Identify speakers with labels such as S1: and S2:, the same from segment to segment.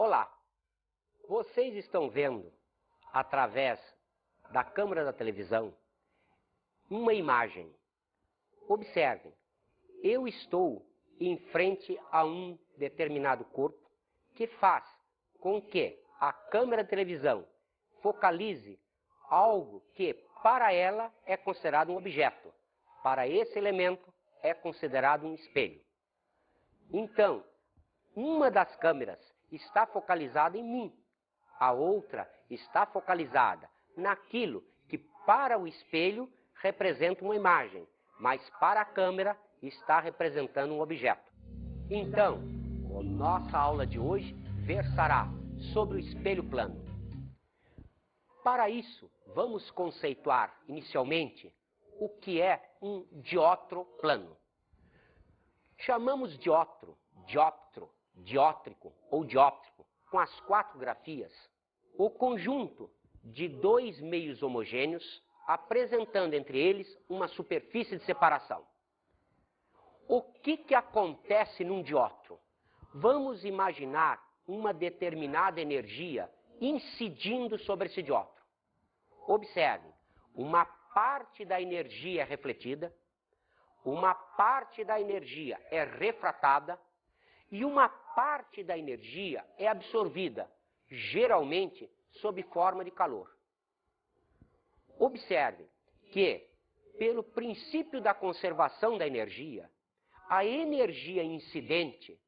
S1: Olá, vocês estão vendo, através da câmera da televisão, uma imagem. Observem, eu estou em frente a um determinado corpo que faz com que a câmera da televisão focalize algo que para ela é considerado um objeto. Para esse elemento é considerado um espelho. Então, uma das câmeras está focalizada em mim, a outra está focalizada naquilo que para o espelho representa uma imagem, mas para a câmera está representando um objeto. Então, a nossa aula de hoje versará sobre o espelho plano. Para isso, vamos conceituar inicialmente o que é um diótro plano. Chamamos diótro, dióptro, diótrico ou dióptrico, com as quatro grafias, o conjunto de dois meios homogêneos, apresentando entre eles uma superfície de separação. O que acontece num diótro? Vamos imaginar uma determinada energia incidindo sobre esse diótro. Observe, uma parte da energia é refletida, uma parte da energia é refratada e uma parte da energia é absorvida, geralmente sob forma de calor. Observe que, pelo princípio da conservação da energia, a energia incidente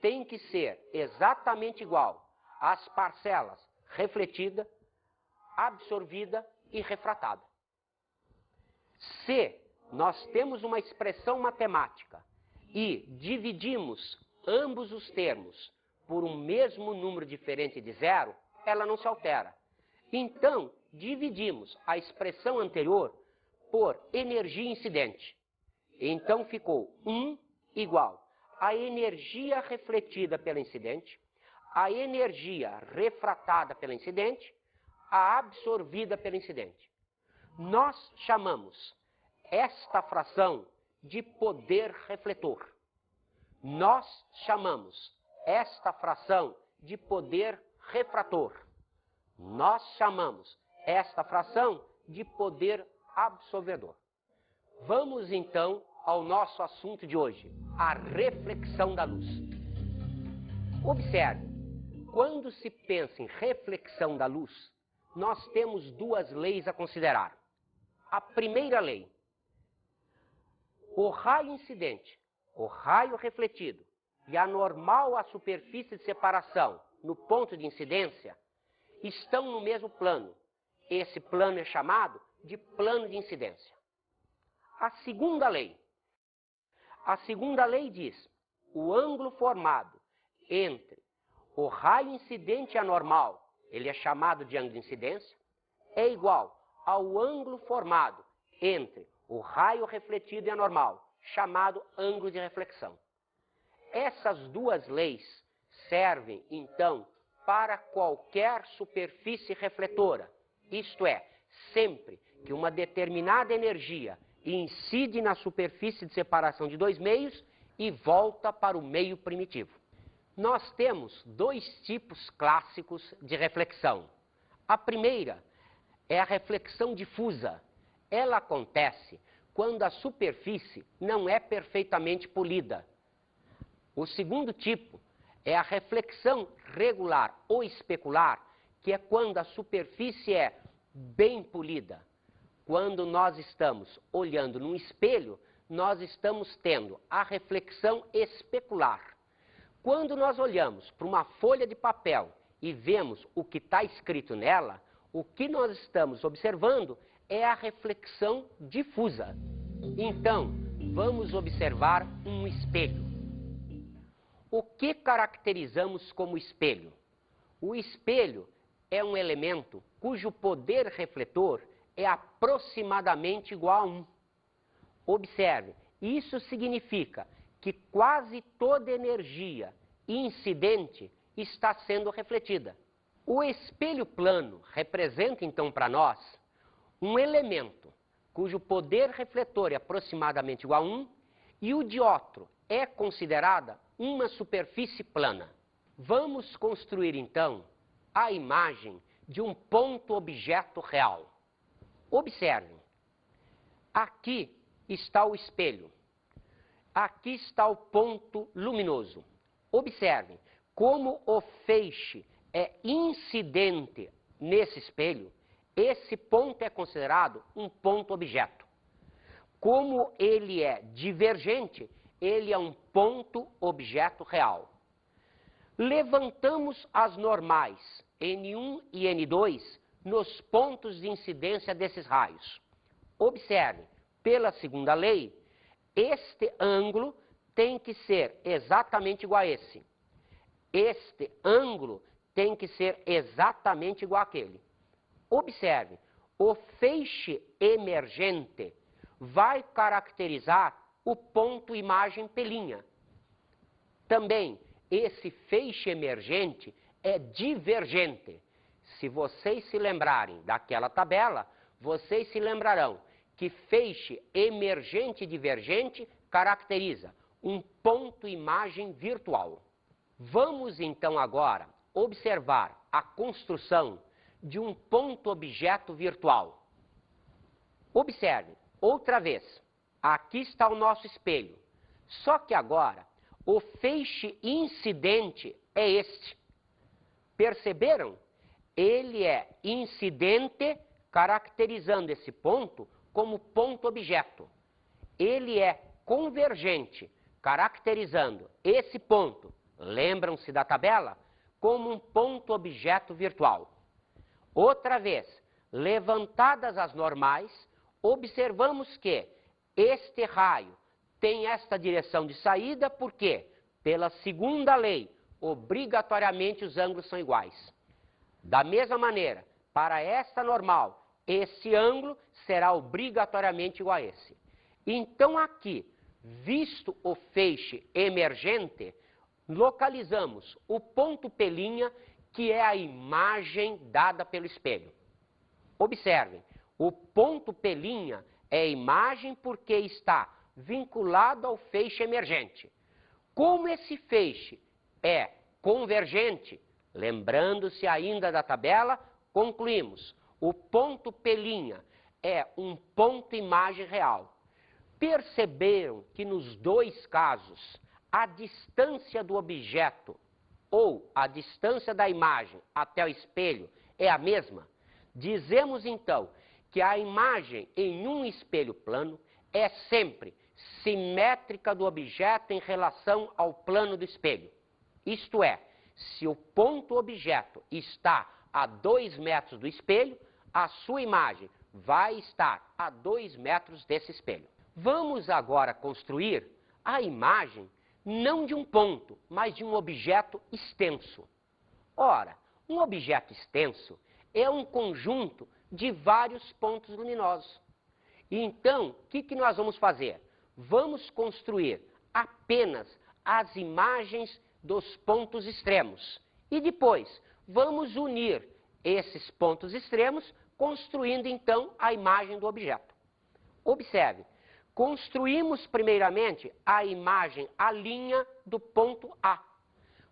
S1: tem que ser exatamente igual às parcelas refletida, absorvida e refratada. Se nós temos uma expressão matemática e dividimos ambos os termos por um mesmo número diferente de zero, ela não se altera. Então, dividimos a expressão anterior por energia incidente. Então ficou 1 igual a energia refletida pela incidente, a energia refratada pela incidente, a absorvida pela incidente. Nós chamamos esta fração de poder refletor. Nós chamamos esta fração de poder refrator. Nós chamamos esta fração de poder absorvedor. Vamos então ao nosso assunto de hoje, a reflexão da luz. Observe, quando se pensa em reflexão da luz, nós temos duas leis a considerar. A primeira lei: o raio incidente, o raio refletido e a normal à superfície de separação no ponto de incidência estão no mesmo plano. Esse plano é chamado de plano de incidência. A segunda lei diz: o ângulo formado entre o raio incidente e a normal, ele é chamado de ângulo de incidência, é igual ao ângulo formado entre o raio refletido e a normal, chamado ângulo de reflexão. Essas duas leis servem, então, para qualquer superfície refletora, isto é, sempre que uma determinada energia incide na superfície de separação de dois meios e volta para o meio primitivo. Nós temos dois tipos clássicos de reflexão. A primeira é a reflexão difusa. Ela acontece quando a superfície não é perfeitamente polida. O segundo tipo é a reflexão regular ou especular, que é quando a superfície é bem polida. Quando nós estamos olhando num espelho, nós estamos tendo a reflexão especular. Quando nós olhamos para uma folha de papel e vemos o que está escrito nela, o que nós estamos observando é a reflexão difusa. Então, vamos observar um espelho. O que caracterizamos como espelho? O espelho é um elemento cujo poder refletor é aproximadamente igual a 1. Observe, isso significa que quase toda energia incidente está sendo refletida. O espelho plano representa então para nós um elemento cujo poder refletor é aproximadamente igual a 1 e o diótro é considerada uma superfície plana. Vamos construir então a imagem de um ponto-objeto real. Observem, aqui está o espelho, aqui está o ponto luminoso. Observem como o feixe é incidente nesse espelho, esse ponto é considerado um ponto-objeto. Como ele é divergente, ele é um ponto-objeto real. Levantamos as normais N1 e N2 nos pontos de incidência desses raios. Observe, pela segunda lei, este ângulo tem que ser exatamente igual a esse. Este ângulo tem que ser exatamente igual àquele. Observe, o feixe emergente vai caracterizar o ponto imagem pelinha. Também, esse feixe emergente é divergente. Se vocês se lembrarem daquela tabela, vocês se lembrarão que feixe emergente e divergente caracteriza um ponto imagem virtual. Vamos então agora observar a construção de um ponto-objeto virtual. Observe, outra vez, aqui está o nosso espelho, só que agora o feixe incidente é este. Perceberam? Ele é incidente, caracterizando esse ponto como ponto-objeto. Ele é convergente, caracterizando esse ponto, lembram-se da tabela? Como um ponto-objeto virtual. Outra vez, levantadas as normais, observamos que este raio tem esta direção de saída porque, pela segunda lei, obrigatoriamente os ângulos são iguais. Da mesma maneira, para esta normal, esse ângulo será obrigatoriamente igual a esse. Então aqui, visto o feixe emergente, localizamos o ponto pelinha, que é a imagem dada pelo espelho. Observem, o ponto pelinha é a imagem porque está vinculado ao feixe emergente. Como esse feixe é convergente, lembrando-se ainda da tabela, concluímos, o ponto pelinha é um ponto imagem real. Perceberam que nos dois casos, a distância do objeto ou a distância da imagem até o espelho é a mesma? Dizemos então que a imagem em um espelho plano é sempre simétrica do objeto em relação ao plano do espelho. Isto é, se o ponto-objeto está a 2 metros do espelho, a sua imagem vai estar a 2 metros desse espelho. Vamos agora construir a imagem não de um ponto, mas de um objeto extenso. Ora, um objeto extenso é um conjunto de vários pontos luminosos. Então, o que nós vamos fazer? Vamos construir apenas as imagens dos pontos extremos. E depois, vamos unir esses pontos extremos, construindo então a imagem do objeto. Observe, construímos primeiramente a imagem, a linha do ponto A.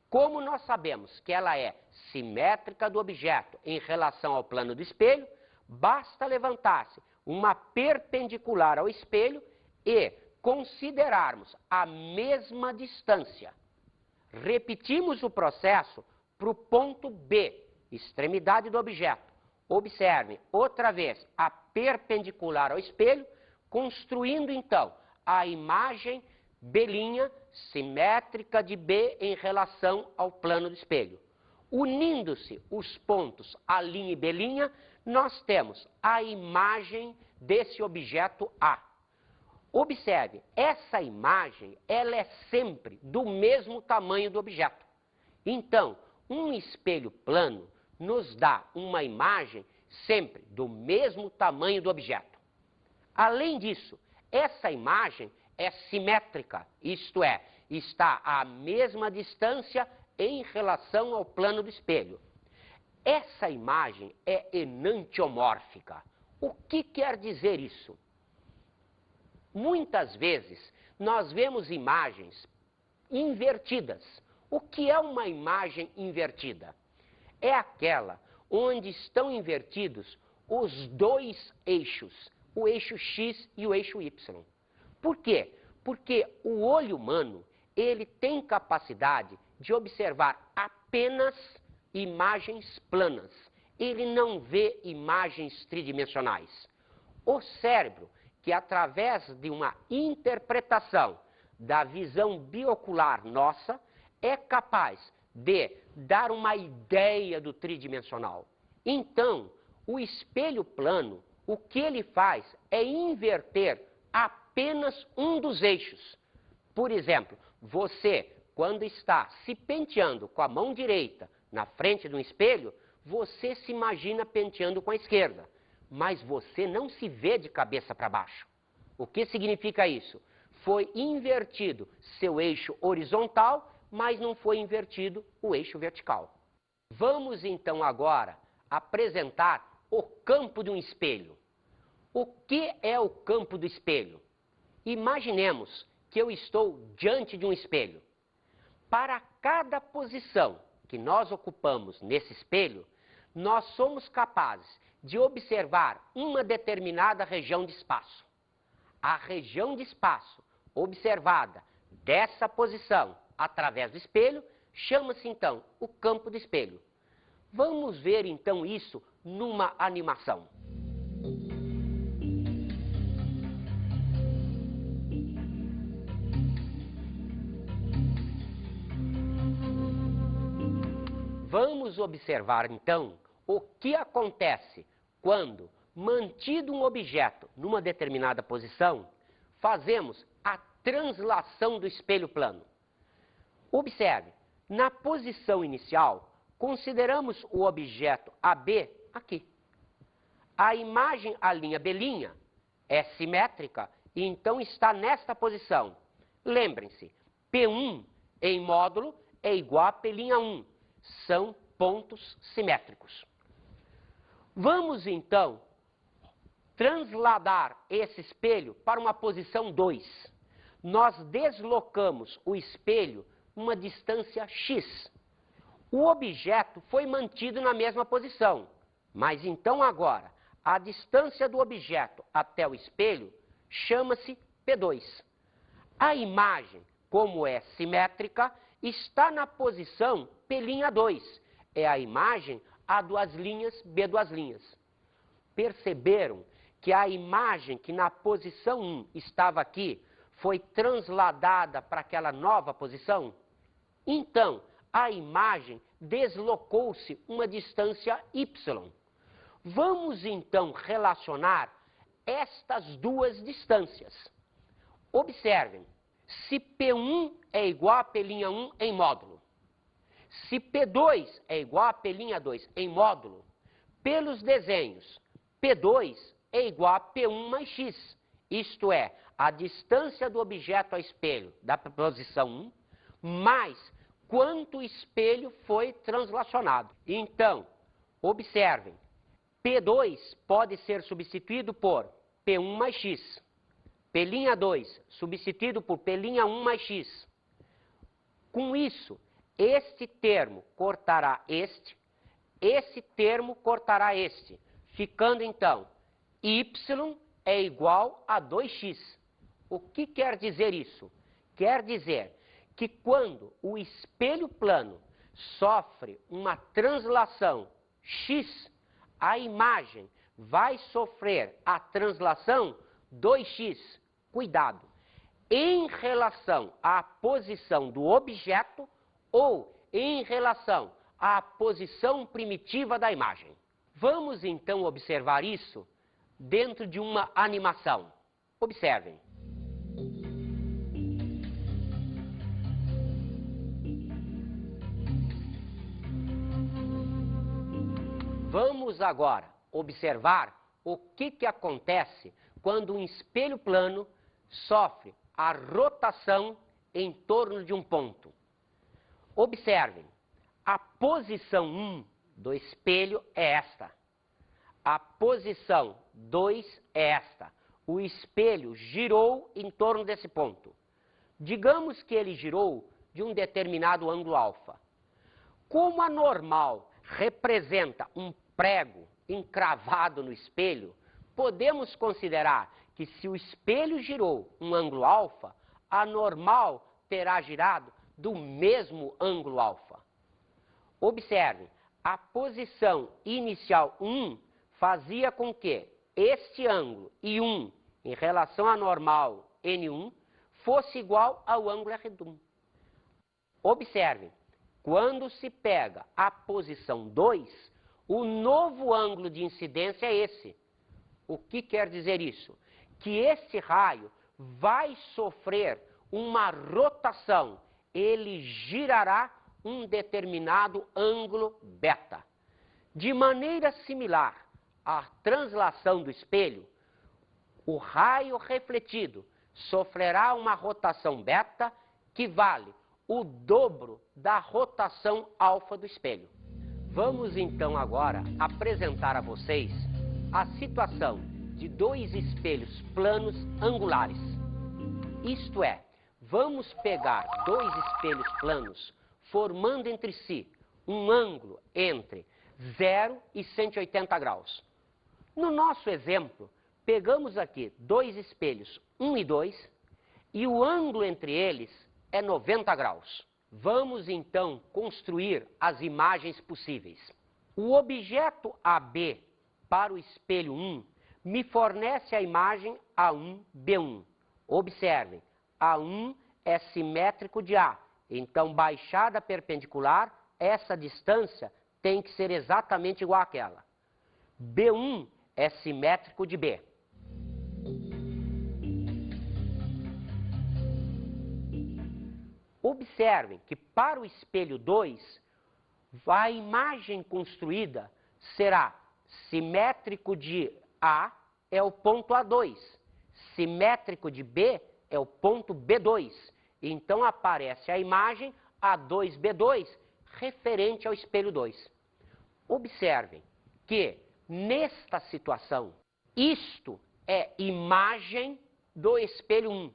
S1: Como nós sabemos que ela é simétrica do objeto em relação ao plano do espelho, basta levantar-se uma perpendicular ao espelho e considerarmos a mesma distância. Repetimos o processo para o ponto B, extremidade do objeto. Observem, outra vez, a perpendicular ao espelho, construindo então a imagem B', simétrica de B em relação ao plano do espelho. Unindo-se os pontos A' e B', nós temos a imagem desse objeto A. Observe, essa imagem, ela é sempre do mesmo tamanho do objeto. Então, um espelho plano nos dá uma imagem sempre do mesmo tamanho do objeto. Além disso, essa imagem é simétrica, isto é, está à mesma distância em relação ao plano do espelho. Essa imagem é enantiomórfica. O que quer dizer isso? Muitas vezes nós vemos imagens invertidas. O que é uma imagem invertida? É aquela onde estão invertidos os dois eixos, o eixo X e o eixo Y. Por quê? Porque o olho humano, ele tem capacidade de observar apenas imagens planas. Ele não vê imagens tridimensionais. O cérebro, que através de uma interpretação da visão biocular nossa, é capaz de dar uma ideia do tridimensional. Então, o espelho plano, o que ele faz é inverter apenas um dos eixos. Por exemplo, você, quando está se penteando com a mão direita na frente do espelho, você se imagina penteando com a esquerda, mas você não se vê de cabeça para baixo. O que significa isso? Foi invertido seu eixo horizontal, mas não foi invertido o eixo vertical. Vamos então agora apresentar o campo de um espelho. O que é o campo do espelho? Imaginemos que eu estou diante de um espelho. Para cada posição que nós ocupamos nesse espelho, nós somos capazes de observar uma determinada região de espaço. A região de espaço observada dessa posição através do espelho chama-se então o campo do espelho. Vamos ver então isso numa animação. Vamos observar então o que acontece quando, mantido um objeto numa determinada posição, fazemos a translação do espelho plano. Observe, na posição inicial, consideramos o objeto AB aqui. A imagem, a linha B', é simétrica e então está nesta posição. Lembrem-se, P1 em módulo é igual a P'1. São pontos simétricos. Vamos então transladar esse espelho para uma posição 2. Nós deslocamos o espelho uma distância x. O objeto foi mantido na mesma posição, mas então agora a distância do objeto até o espelho chama-se P2. A imagem, como é simétrica, está na posição P'2. É a imagem A', B'. Perceberam que a imagem que na posição 1 estava aqui foi transladada para aquela nova posição? Então, a imagem deslocou-se uma distância y. Vamos então relacionar estas duas distâncias. Observem, se P1 é igual a P'1 em módulo, se P2 é igual a P'2 em módulo, pelos desenhos, P2 é igual a P1 mais x, isto é, a distância do objeto ao espelho da posição 1, mais quanto o espelho foi translacionado. Então, observem, P2 pode ser substituído por P1 mais x, P'2 substituído por P'1 mais x. Com isso, este termo cortará esse termo cortará este, ficando então y é igual a 2x. O que quer dizer isso? Quer dizer que quando o espelho plano sofre uma translação x, a imagem vai sofrer a translação 2x. Cuidado! Em relação à posição do objeto ou em relação à posição primitiva da imagem. Vamos então observar isso dentro de uma animação. Observem. Vamos agora observar o que acontece quando um espelho plano sofre a rotação em torno de um ponto. Observem, a posição 1 do espelho é esta. A posição 2 é esta. O espelho girou em torno desse ponto. Digamos que ele girou de um determinado ângulo alfa. Como a normal representa um prego encravado no espelho, podemos considerar que se o espelho girou um ângulo alfa, a normal terá girado do mesmo ângulo alfa. Observe, a posição inicial 1 fazia com que este ângulo I1 em relação à normal N1 fosse igual ao ângulo R1. Observe, quando se pega a posição 2, o novo ângulo de incidência é esse. O que quer dizer isso? Que esse raio vai sofrer uma rotação, ele girará um determinado ângulo beta. De maneira similar à translação do espelho, o raio refletido sofrerá uma rotação beta que vale o dobro da rotação alfa do espelho. Vamos então agora apresentar a vocês a situação de dois espelhos planos angulares. Isto é, vamos pegar dois espelhos planos formando entre si um ângulo entre 0 e 180 graus. No nosso exemplo, pegamos aqui dois espelhos 1 e 2 e o ângulo entre eles é 90 graus. Vamos então construir as imagens possíveis. O objeto AB para o espelho 1 me fornece a imagem A1B1. Observem, A1 é simétrico de A, então baixada perpendicular, essa distância tem que ser exatamente igual àquela. B1 é simétrico de B. Observem que para o espelho 2, a imagem construída será simétrico de A é o ponto A2, simétrico de B é o ponto B2. Então aparece a imagem A2B2 referente ao espelho 2. Observem que nesta situação, isto é imagem do espelho 1.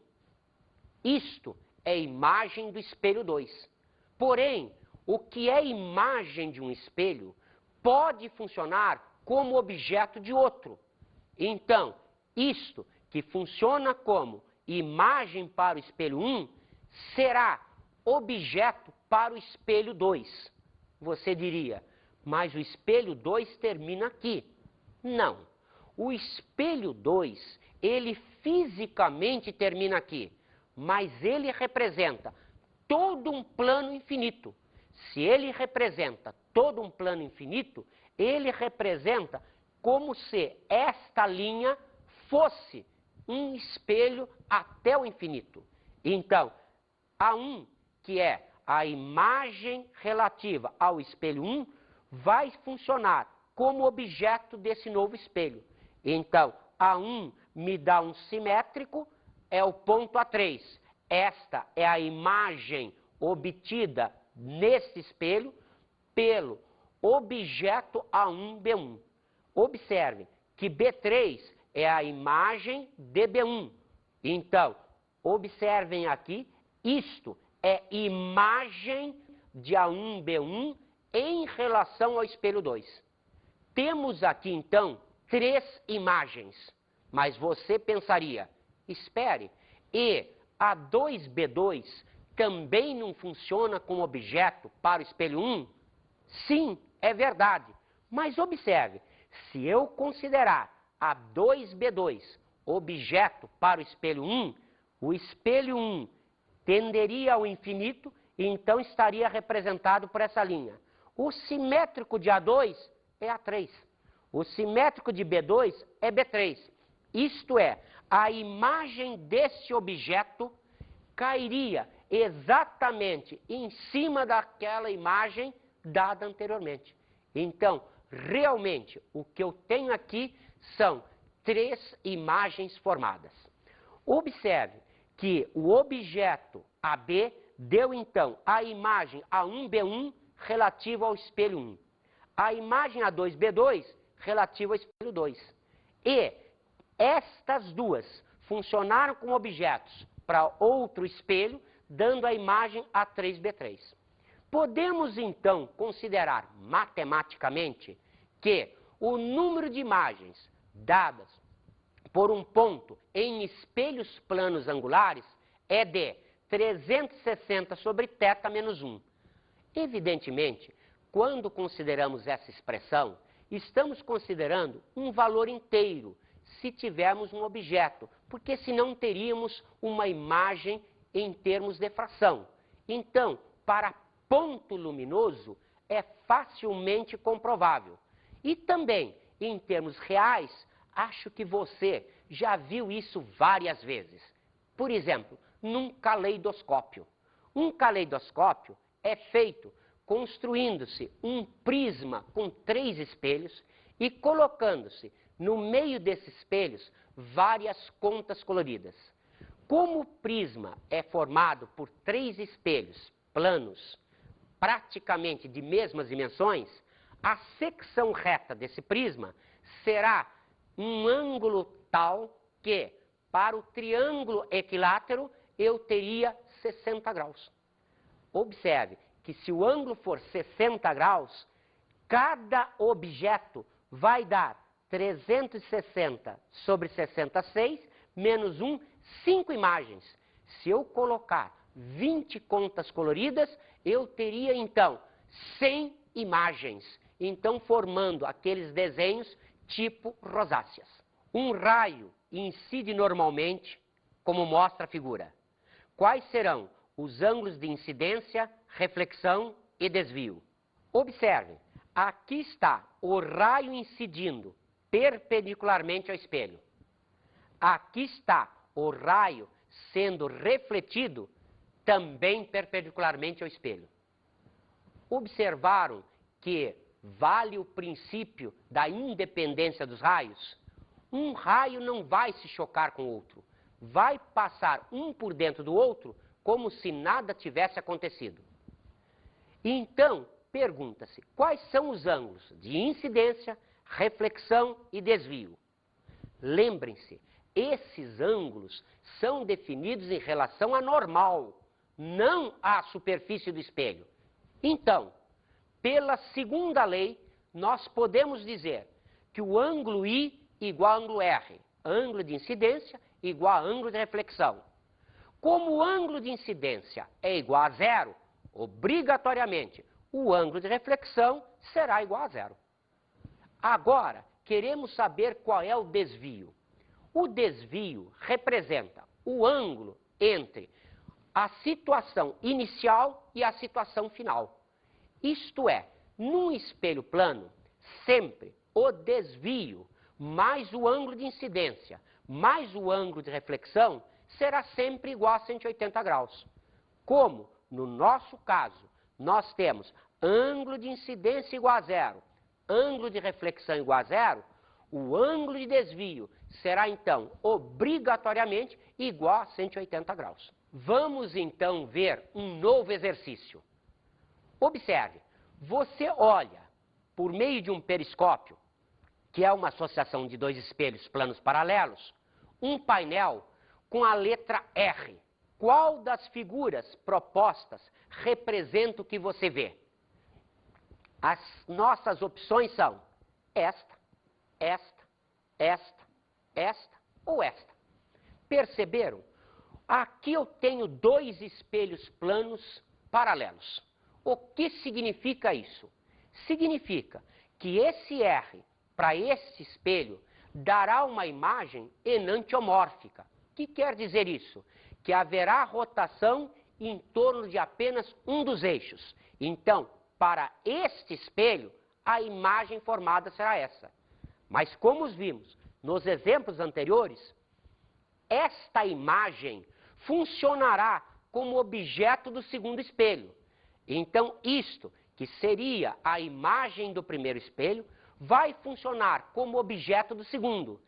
S1: Isto é imagem do espelho 2. Porém, o que é imagem de um espelho pode funcionar como objeto de outro. Então, isto que funciona como imagem para o espelho 1 será objeto para o espelho 2. Você diria, mas o espelho 2 termina aqui. Não. O espelho 2, ele fisicamente termina aqui, mas ele representa todo um plano infinito. Se ele representa todo um plano infinito, ele representa como se esta linha fosse um espelho até o infinito. Então, A1, que é a imagem relativa ao espelho 1, vai funcionar como objeto desse novo espelho. Então, A1 me dá um simétrico, é o ponto A3. Esta é a imagem obtida nesse espelho pelo objeto A1B1. Observe que B3 é a imagem de B1. Então, observem aqui, isto é imagem de A1B1 em relação ao espelho 2. Temos aqui, então, 3 imagens. Mas você pensaria, espere, e A2B2 também não funciona como objeto para o espelho 1? Sim, é verdade. Mas observe, se eu considerar A2B2 objeto para o espelho 1, o espelho 1 tenderia ao infinito e então estaria representado por essa linha. O simétrico de A2 é A3. O simétrico de B2 é B3. Isto é, a imagem desse objeto cairia exatamente em cima daquela imagem dada anteriormente. Então, realmente, o que eu tenho aqui são 3 imagens formadas. Observe que o objeto AB deu, então, a imagem A1B1 relativa ao espelho 1. A imagem A2B2 relativa ao espelho 2. E estas duas funcionaram como objetos para outro espelho, dando a imagem A3B3. Podemos, então, considerar matematicamente que o número de imagens dadas por um ponto em espelhos planos angulares é de 360 sobre θ menos 1. Evidentemente, quando consideramos essa expressão, estamos considerando um valor inteiro, se tivermos um objeto, porque senão teríamos uma imagem em termos de fração. Então, para ponto luminoso, é facilmente comprovável. E também, em termos reais, acho que você já viu isso várias vezes. Por exemplo, num caleidoscópio. Um caleidoscópio é feito construindo-se um prisma com 3 espelhos e colocando-se no meio desses espelhos várias contas coloridas. Como o prisma é formado por 3 espelhos planos, praticamente de mesmas dimensões, a secção reta desse prisma será um ângulo tal que, para o triângulo equilátero, eu teria 60 graus. Observe que se o ângulo for 60 graus, cada objeto vai dar 360 sobre 66, menos 1, 5 imagens. Se eu colocar 20 contas coloridas, eu teria, então, 100 imagens. Então, formando aqueles desenhos tipo rosáceas. Um raio incide normalmente, como mostra a figura. Quais serão os ângulos de incidência, reflexão e desvio? Observe, aqui está o raio incidindo perpendicularmente ao espelho. Aqui está o raio sendo refletido também perpendicularmente ao espelho. Observaram que vale o princípio da independência dos raios? Um raio não vai se chocar com o outro. Vai passar um por dentro do outro como se nada tivesse acontecido. Então, pergunta-se, quais são os ângulos de incidência, reflexão e desvio? Lembrem-se, esses ângulos são definidos em relação à normal, não à superfície do espelho. Então, pela segunda lei, nós podemos dizer que o ângulo I igual ao ângulo R, ângulo de incidência igual a ângulo de reflexão. Como o ângulo de incidência é igual a zero, obrigatoriamente, o ângulo de reflexão será igual a zero. Agora, queremos saber qual é o desvio. O desvio representa o ângulo entre a situação inicial e a situação final. Isto é, num espelho plano, sempre o desvio mais o ângulo de incidência mais o ângulo de reflexão será sempre igual a 180 graus. Como, no nosso caso, nós temos ângulo de incidência igual a zero, ângulo de reflexão igual a zero, o ângulo de desvio será, então, obrigatoriamente igual a 180 graus. Vamos, então, ver um novo exercício. Observe, você olha, por meio de um periscópio, que é uma associação de 2 espelhos planos paralelos, um painel com a letra R. Qual das figuras propostas representa o que você vê? As nossas opções são esta, esta, esta, esta ou esta. Perceberam? Aqui eu tenho 2 espelhos planos paralelos. O que significa isso? Significa que esse R para este espelho dará uma imagem enantiomórfica. O que quer dizer isso? Que haverá rotação em torno de apenas um dos eixos. Então, para este espelho, a imagem formada será essa. Mas como vimos nos exemplos anteriores, esta imagem funcionará como objeto do segundo espelho. Então, isto, que seria a imagem do primeiro espelho, vai funcionar como objeto do segundo.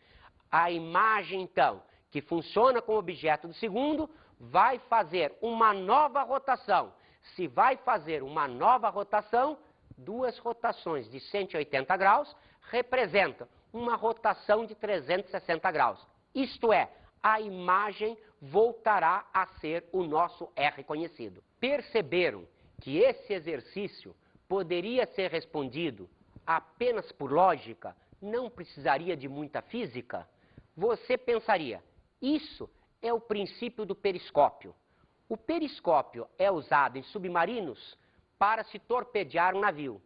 S1: A imagem, então, que funciona como objeto do segundo, vai fazer uma nova rotação. Se vai fazer uma nova rotação, 2 rotações de 180 graus representam uma rotação de 360 graus. Isto é, a imagem voltará a ser o nosso R conhecido. Perceberam que esse exercício poderia ser respondido apenas por lógica, não precisaria de muita física? Você pensaria, isso é o princípio do periscópio. O periscópio é usado em submarinos para se torpedear um navio.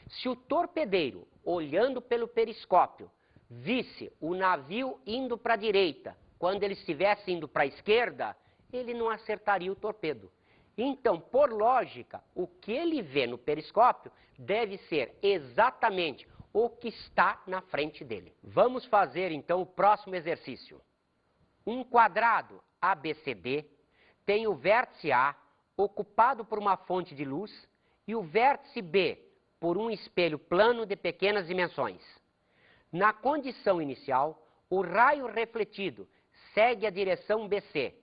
S1: Se o torpedeiro, olhando pelo periscópio, visse o navio indo para a direita, quando ele estivesse indo para a esquerda, ele não acertaria o torpedo. Então, por lógica, o que ele vê no periscópio deve ser exatamente o que está na frente dele. Vamos fazer, então, o próximo exercício. Um quadrado ABCD tem o vértice A ocupado por uma fonte de luz e o vértice B por um espelho plano de pequenas dimensões. Na condição inicial, o raio refletido segue a direção BC.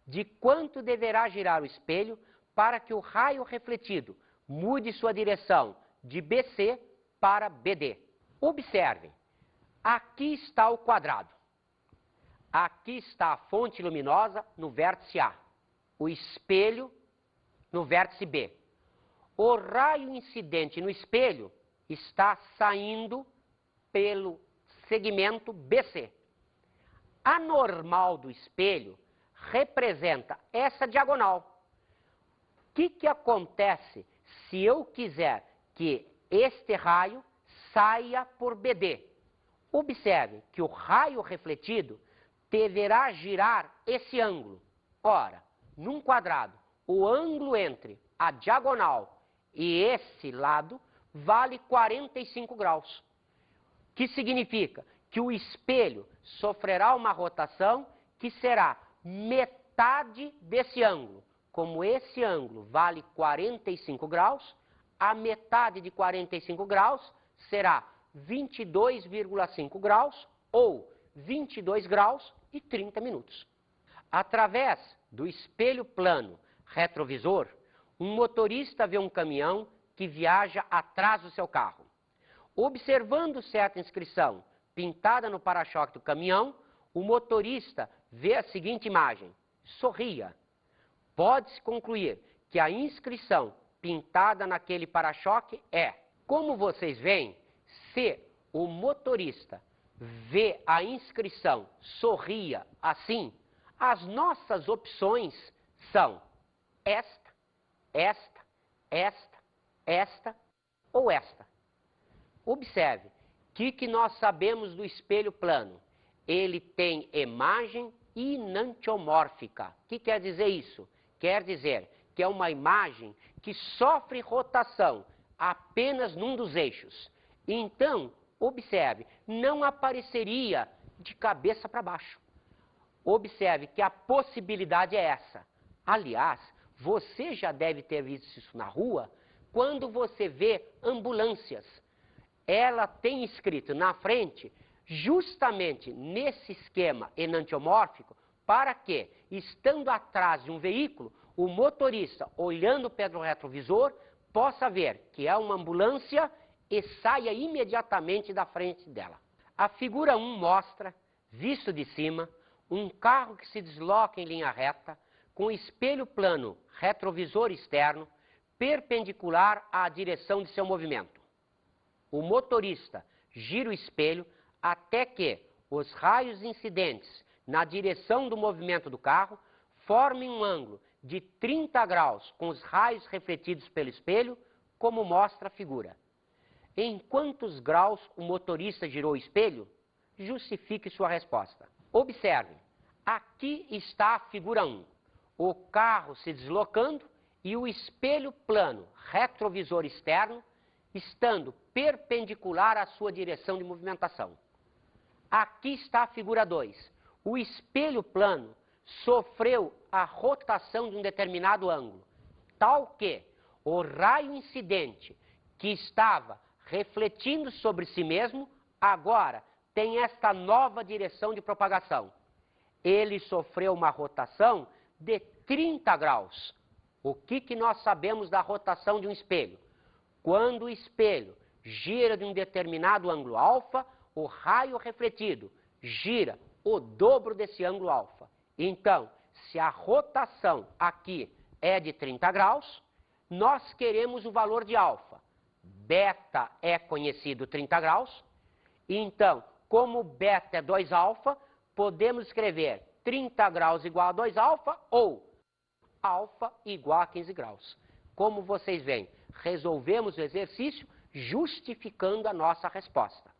S1: De quanto deverá girar o espelho para que o raio refletido mude sua direção de BC para BD? Observem, aqui está o quadrado. Aqui está a fonte luminosa no vértice A, o espelho no vértice B. O raio incidente no espelho está saindo pelo segmento BC. A normal do espelho representa essa diagonal. O que acontece se eu quiser que este raio saia por BD? Observe que o raio refletido deverá girar esse ângulo. Ora, num quadrado, o ângulo entre a diagonal e esse lado vale 45 graus. Que significa que o espelho sofrerá uma rotação que será metade desse ângulo. Como esse ângulo vale 45 graus, a metade de 45 graus será 22,5 graus ou 22 graus e 30 minutos. Através do espelho plano retrovisor, um motorista vê um caminhão que viaja atrás do seu carro. Observando certa inscrição pintada no para-choque do caminhão, o motorista vê a seguinte imagem: sorria. Pode-se concluir que a inscrição pintada naquele para-choque é: como vocês veem, se o motorista vê a inscrição sorria assim, as nossas opções são esta, esta, esta, esta ou esta. Observe, o que nós sabemos do espelho plano? Ele tem imagem enantiomórfica. O que quer dizer isso? Quer dizer que é uma imagem que sofre rotação apenas num dos eixos. Então, observe, não apareceria de cabeça para baixo. Observe que a possibilidade é essa. Aliás, você já deve ter visto isso na rua, quando você vê ambulâncias. Ela tem escrito na frente, justamente nesse esquema enantiomórfico, para que, estando atrás de um veículo, o motorista, olhando pelo retrovisor, possa ver que é uma ambulância e saia imediatamente da frente dela. A figura 1 mostra, visto de cima, um carro que se desloca em linha reta, com espelho plano retrovisor externo, perpendicular à direção de seu movimento. O motorista gira o espelho até que os raios incidentes na direção do movimento do carro formem um ângulo de 30 graus com os raios refletidos pelo espelho, como mostra a figura. Em quantos graus o motorista girou o espelho? Justifique sua resposta. Observe, aqui está a figura 1. O carro se deslocando e o espelho plano retrovisor externo estando perpendicular à sua direção de movimentação. Aqui está a figura 2. O espelho plano sofreu a rotação de um determinado ângulo, tal que o raio incidente que estava refletindo sobre si mesmo, agora tem esta nova direção de propagação. Ele sofreu uma rotação de 30 graus. O que nós sabemos da rotação de um espelho? Quando o espelho gira de um determinado ângulo alfa, o raio refletido gira o dobro desse ângulo alfa. Então, se a rotação aqui é de 30 graus, nós queremos o valor de alfa. Beta é conhecido 30 graus, então, como beta é 2 alfa, podemos escrever 30 graus igual a 2 alfa ou alfa igual a 15 graus. Como vocês veem, resolvemos o exercício justificando a nossa resposta.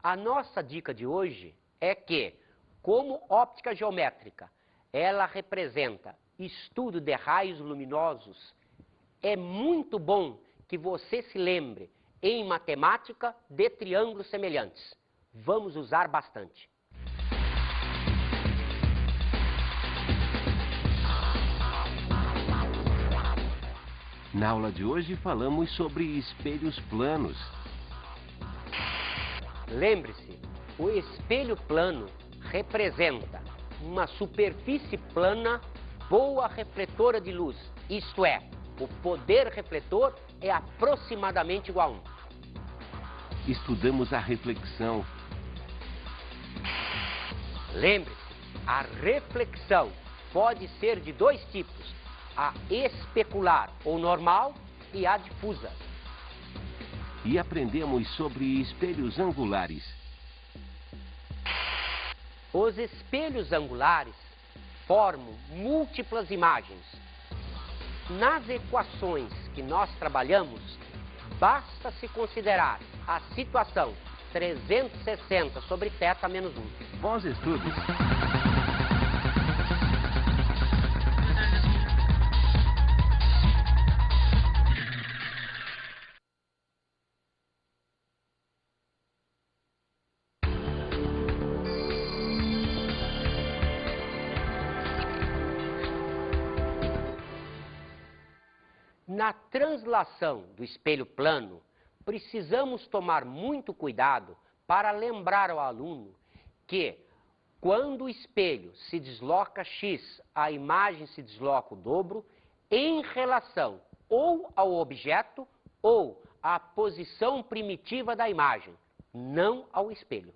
S1: A nossa dica de hoje é que, como óptica geométrica, ela representa estudo de raios luminosos, é muito bom que você se lembre, em matemática, de triângulos semelhantes. Vamos usar bastante.
S2: Na aula de hoje falamos sobre espelhos planos.
S1: Lembre-se, o espelho plano representa uma superfície plana boa refletora de luz, isto é, o poder refletor é aproximadamente igual a 1.
S2: Estudamos a reflexão.
S1: Lembre-se, a reflexão pode ser de dois tipos, a especular ou normal e a difusa.
S2: E aprendemos sobre espelhos angulares.
S1: Os espelhos angulares formam múltiplas imagens. Nas equações que nós trabalhamos, basta se considerar a situação 360 sobre θ menos 1.
S2: Bons estudos!
S1: Na translação do espelho plano, precisamos tomar muito cuidado para lembrar ao aluno que, quando o espelho se desloca x, a imagem se desloca o dobro, em relação ou ao objeto ou à posição primitiva da imagem, não ao espelho.